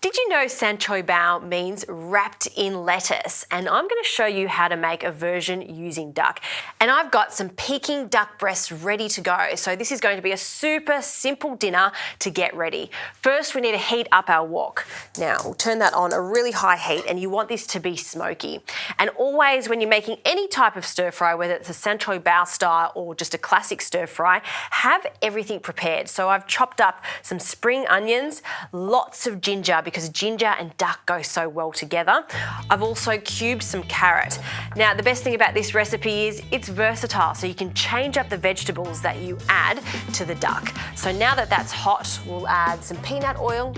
Did you know San Choy Bow means wrapped in lettuce? And I'm going to show you how to make a version using duck. And I've got some Peking duck breasts ready to go. So this is going to be a super simple dinner to get ready. First, we need to heat up our wok. Now, we'll turn that on a really high heat, and you want this to be smoky. And always when you're making any type of stir fry, whether it's a San Choy Bow style or just a classic stir fry, have everything prepared. So I've chopped up some spring onions, lots of ginger, because ginger and duck go so well together. I've also cubed some carrot. Now, the best thing about this recipe is it's versatile, so you can change up the vegetables that you add to the duck. So now that that's hot, we'll add some peanut oil.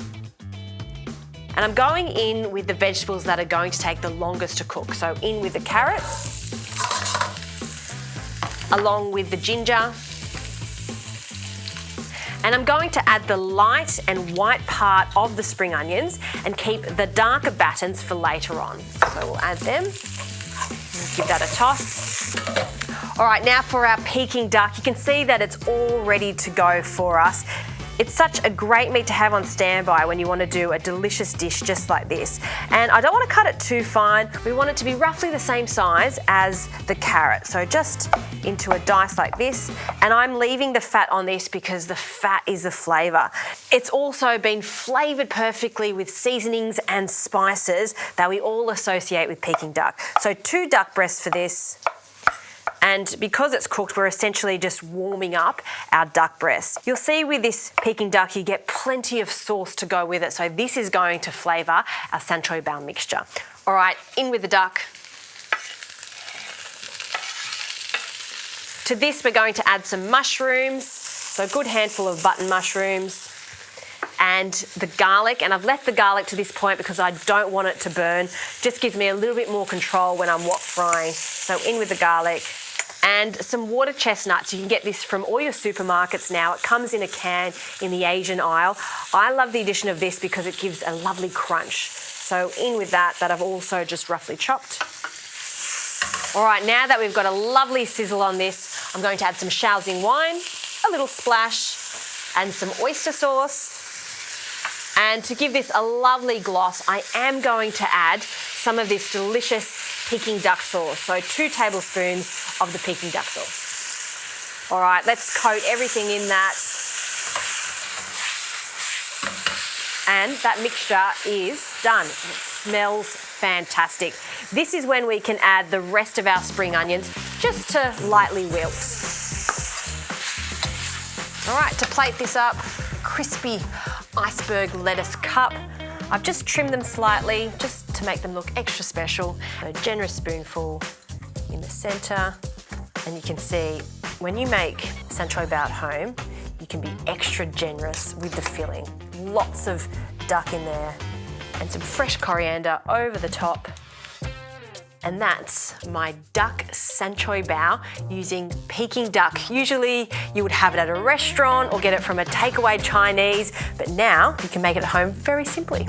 And I'm going in with the vegetables that are going to take the longest to cook. So in with the carrot, along with the ginger. And I'm going to add the light and white part of the spring onions and keep the darker batons for later on. So we'll add them, give that a toss. All right, now for our Peking duck, you can see that it's all ready to go for us. It's such a great meat to have on standby when you want to do a delicious dish just like this. And I don't want to cut it too fine. We want it to be roughly the same size as the carrot. So just into a dice like this. And I'm leaving the fat on this because the fat is the flavour. It's also been flavoured perfectly with seasonings and spices that we all associate with Peking duck. So 2 duck breasts for this. And because it's cooked, we're essentially just warming up our duck breast. You'll see with this Peking duck, you get plenty of sauce to go with it. So this is going to flavour our San Choy Bow mixture. All right, in with the duck. To this, we're going to add some mushrooms. So a good handful of button mushrooms. And the garlic, and I've left the garlic to this point because I don't want it to burn. Just gives me a little bit more control when I'm wok frying. So in with the garlic. And some water chestnuts. You can get this from all your supermarkets now. It comes in a can in the Asian aisle. I love the addition of this because it gives a lovely crunch. So in with that I've also just roughly chopped. All right, now that we've got a lovely sizzle on this, I'm going to add some Shaoxing wine, a little splash, and some oyster sauce. And to give this a lovely gloss, I am going to add some of this delicious Peking duck sauce. So 2 tablespoons of the Peking duck sauce. All right, let's coat everything in that. And that mixture is done. It smells fantastic. This is when we can add the rest of our spring onions just to lightly wilt. All right, to plate this up, crispy iceberg lettuce cup. I've just trimmed them slightly just to make them look extra special. A generous spoonful in the centre. And you can see when you make San Choy Bow at home, you can be extra generous with the filling. Lots of duck in there and some fresh coriander over the top. And that's my duck San Choy Bow using Peking duck. Usually you would have it at a restaurant or get it from a takeaway Chinese, but now you can make it at home very simply.